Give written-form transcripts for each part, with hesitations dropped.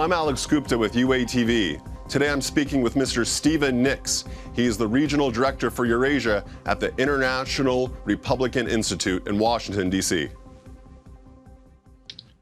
Hello, I'm Alex Gupta with UATV. Today I'm speaking with Mr. Stephen Nix. He is the Regional Director for Eurasia at the International Republican Institute in Washington, D.C.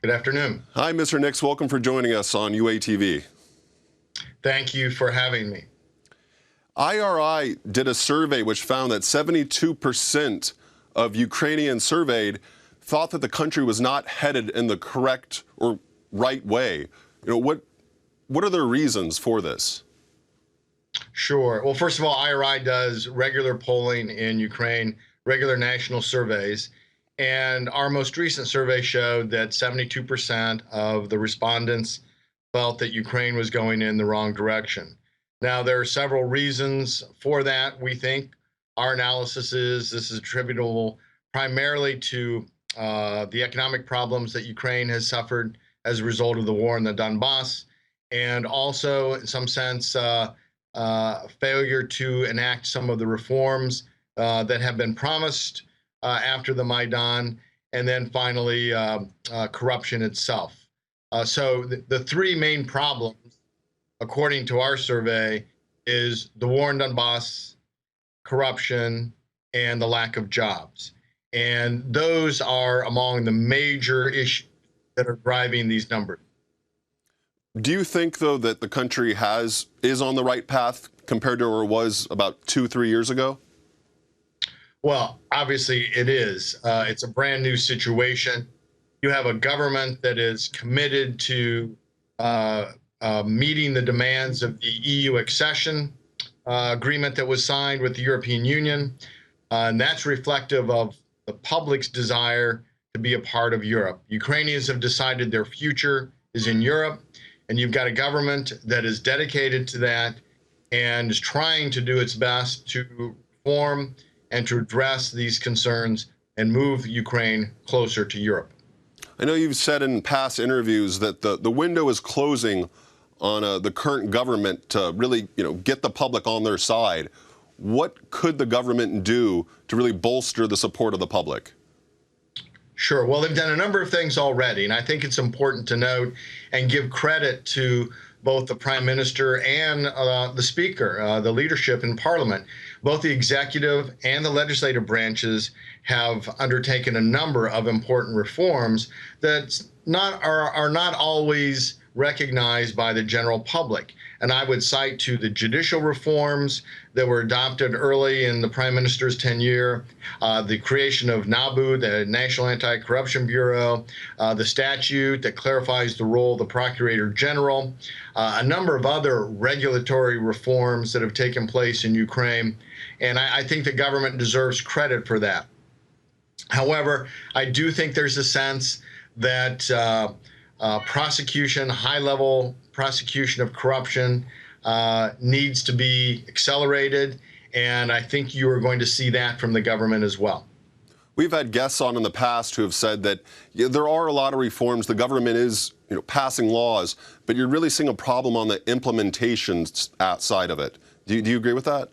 Good afternoon. Hi, Mr. Nix. Welcome for joining us on UATV. Thank you for having me. IRI did a survey which found that 72% of Ukrainians surveyed thought that the country was not headed in the correct or right way. What are the reasons for this? Sure. Well, first of all, IRI does regular polling in Ukraine, regular national surveys, and our most recent survey showed that 72% of the respondents felt that Ukraine was going in the wrong direction. Now, there are several reasons for that. We think our analysis is this is attributable primarily to the economic problems that Ukraine has suffered as a result of the war in the Donbass, and also, in some sense, failure to enact some of the reforms that have been promised after the Maidan, and then finally, corruption itself. So the three main problems, according to our survey, is the war in Donbass, corruption, and the lack of jobs. And those are among the major issues that are driving these numbers. Do you think, though, that the country is on the right path compared to where it was about 2-3 years ago? Well, obviously it is. It's a brand new situation. You have a government that is committed to meeting the demands of the EU accession agreement that was signed with the European Union. And that's reflective of the public's desire to be a part of Europe. Ukrainians have decided their future is in Europe, and you've got a government that is dedicated to that and is trying to do its best to reform and to address these concerns and move Ukraine closer to Europe. I know you've said in past interviews that the window is closing on the current government to really, get the public on their side. What could the government do to really bolster the support of the public? Sure. Well, they've done a number of things already, and I think it's important to note and give credit to both the Prime Minister and the Speaker, the leadership in Parliament. Both the executive and the legislative branches have undertaken a number of important reforms that are not always recognized by the general public. And I would cite to the judicial reforms that were adopted early in the Prime Minister's tenure, the creation of NABU, the National Anti-Corruption Bureau, the statute that clarifies the role of the Procurator General, a number of other regulatory reforms that have taken place in Ukraine. And I think the government deserves credit for that. However, I do think there's a sense that prosecution, high-level prosecution of corruption needs to be accelerated, and I think you are going to see that from the government as well. We've had guests on in the past who have said that there are a lot of reforms. The government is, passing laws, but you're really seeing a problem on the implementation side of it. Do you agree with that?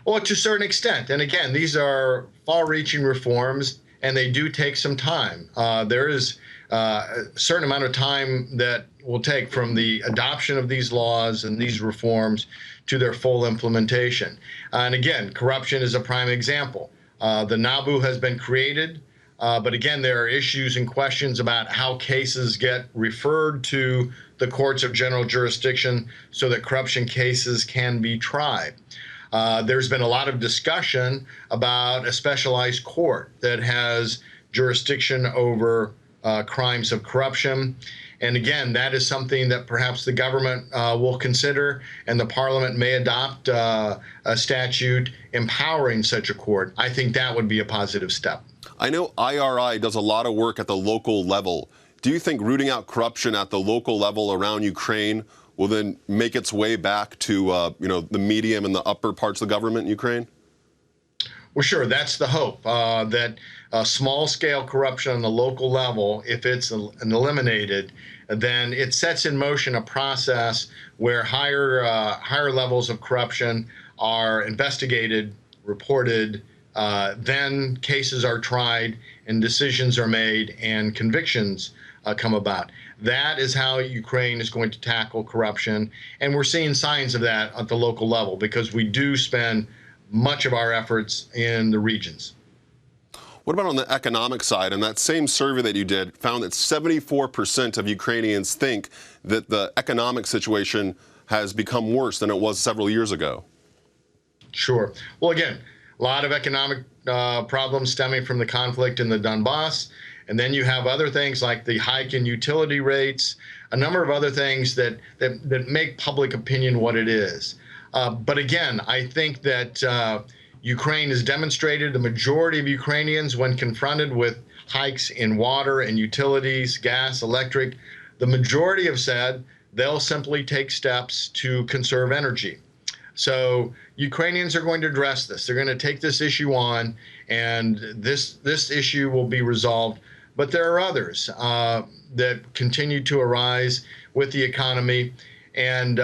Well, to a certain extent. And again, these are far-reaching reforms, and they do take some time. There is a certain amount of time that will take from the adoption of these laws and these reforms to their full implementation. And again, corruption is a prime example. The NABU has been created, but again, there are issues and questions about how cases get referred to the courts of general jurisdiction so that corruption cases can be tried. There's been a lot of discussion about a specialized court that has jurisdiction over crimes of corruption. And again, that is something that perhaps the government will consider, and the Parliament may adopt a statute empowering such a court. I think that would be a positive step. I know IRI does a lot of work at the local level. Do you think rooting out corruption at the local level around Ukraine will then make its way back to the medium and the upper parts of the government in Ukraine? Well, sure. That's the hope, that small-scale corruption on the local level, if it's eliminated, then it sets in motion a process where higher levels of corruption are investigated, reported, then cases are tried and decisions are made and convictions come about. That is how Ukraine is going to tackle corruption. And we're seeing signs of that at the local level because we do spend much of our efforts in the regions. What about on the economic side? And that same survey that you did found that 74% of Ukrainians think that the economic situation has become worse than it was several years ago. Sure. Well, again, a lot of economic problems stemming from the conflict in the Donbass. And then you have other things like the hike in utility rates, a number of other things that make public opinion what it is. But again, I think that Ukraine has demonstrated, the majority of Ukrainians, when confronted with hikes in water and utilities, gas, electric, the majority have said they'll simply take steps to conserve energy. So Ukrainians are going to address this. They're going to take this issue on, and this issue will be resolved. But there are others that continue to arise with the economy. And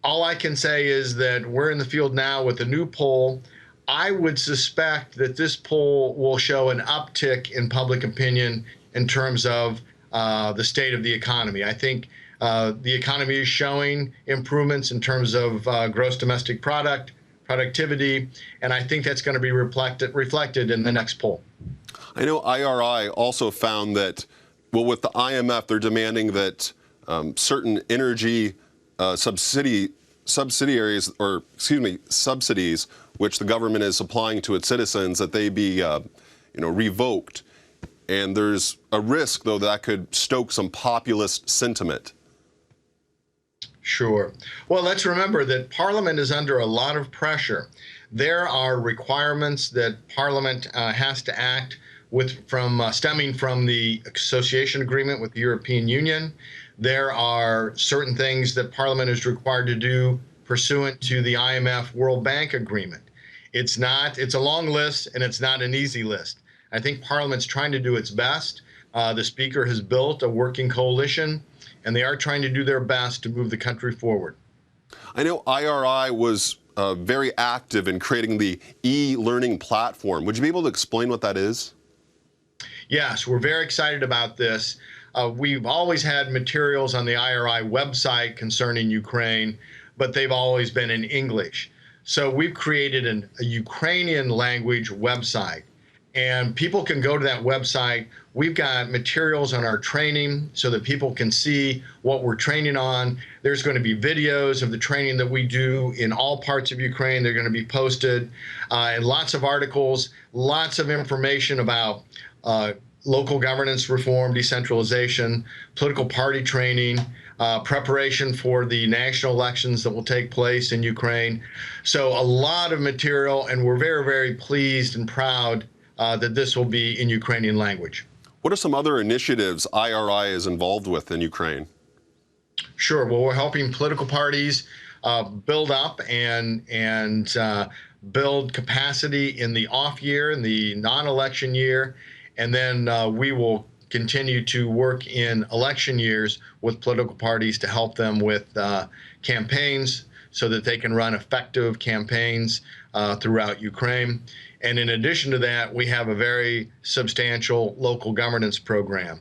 all I can say is that we're in the field now with a new poll. I would suspect that this poll will show an uptick in public opinion in terms of the state of the economy. I think the economy is showing improvements in terms of gross domestic product, productivity, and I think that's going to be reflected in the next poll. I know IRI also found that, well, with the IMF, they're demanding that certain energy subsidies, which the government is supplying to its citizens, that they be, revoked. And there's a risk, though, that could stoke some populist sentiment. Sure. Well, let's remember that Parliament is under a lot of pressure. There are requirements that Parliament has to act stemming from the association agreement with the European Union. There are certain things that Parliament is required to do pursuant to the IMF World Bank agreement. It's a long list, and it's not an easy list. I think Parliament's trying to do its best. The Speaker has built a working coalition, and they are trying to do their best to move the country forward. I know IRI was very active in creating the e-learning platform. Would you be able to explain what that is? Yes, we're very excited about this. We've always had materials on the IRI website concerning Ukraine, but they've always been in English. So we've created a Ukrainian language website, and people can go to that website. We've got materials on our training so that people can see what we're training on. There's going to be videos of the training that we do in all parts of Ukraine. They're going to be posted, and lots of articles, lots of information about local governance reform, decentralization, political party training, preparation for the national elections that will take place in Ukraine. So a lot of material, and we're very, very pleased and proud that this will be in Ukrainian language. What are some other initiatives IRI is involved with in Ukraine? Sure. Well, we're helping political parties build up and build capacity in the off year, in the non-election year. And then we will continue to work in election years with political parties to help them with campaigns so that they can run effective campaigns throughout Ukraine. And in addition to that, we have a very substantial local governance program.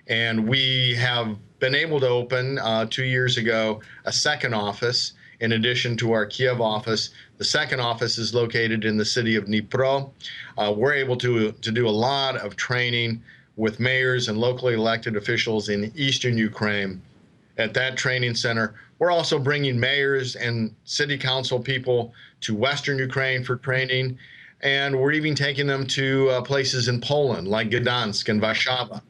And we have been able to open 2 years ago a second office in addition to our Kiev office. The second office is located in the city of Dnipro. We're able to do a lot of training with mayors and locally elected officials in eastern Ukraine at that training center. We're also bringing mayors and city council people to western Ukraine for training. And we're even taking them to places in Poland like Gdansk and Warszawa.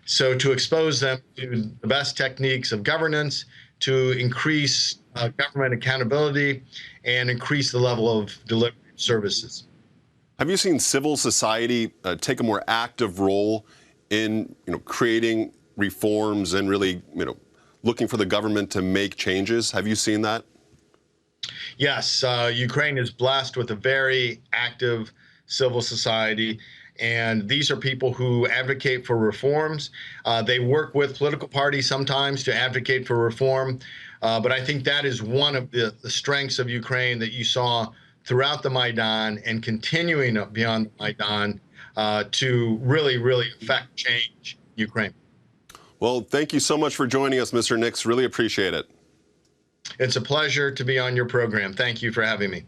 So to expose them to the best techniques of governance, to increase government accountability, and increase the level of delivery of services. Have you seen civil society take a more active role in creating reforms and really looking for the government to make changes? Have you seen that? Yes, Ukraine is blessed with a very active civil society, and these are people who advocate for reforms. They work with political parties sometimes to advocate for reform, but I think that is one of the strengths of Ukraine that you saw throughout the Maidan and continuing beyond the Maidan to really, really affect change in Ukraine. Well, thank you so much for joining us, Mr. Nix. Really appreciate it. It's a pleasure to be on your program. Thank you for having me.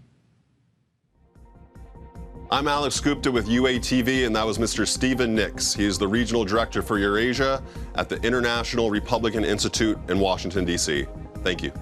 I'm Alex Gupta with UATV, and that was Mr. Stephen Nix. He is the Regional Director for Eurasia at the International Republican Institute in Washington, D.C. Thank you.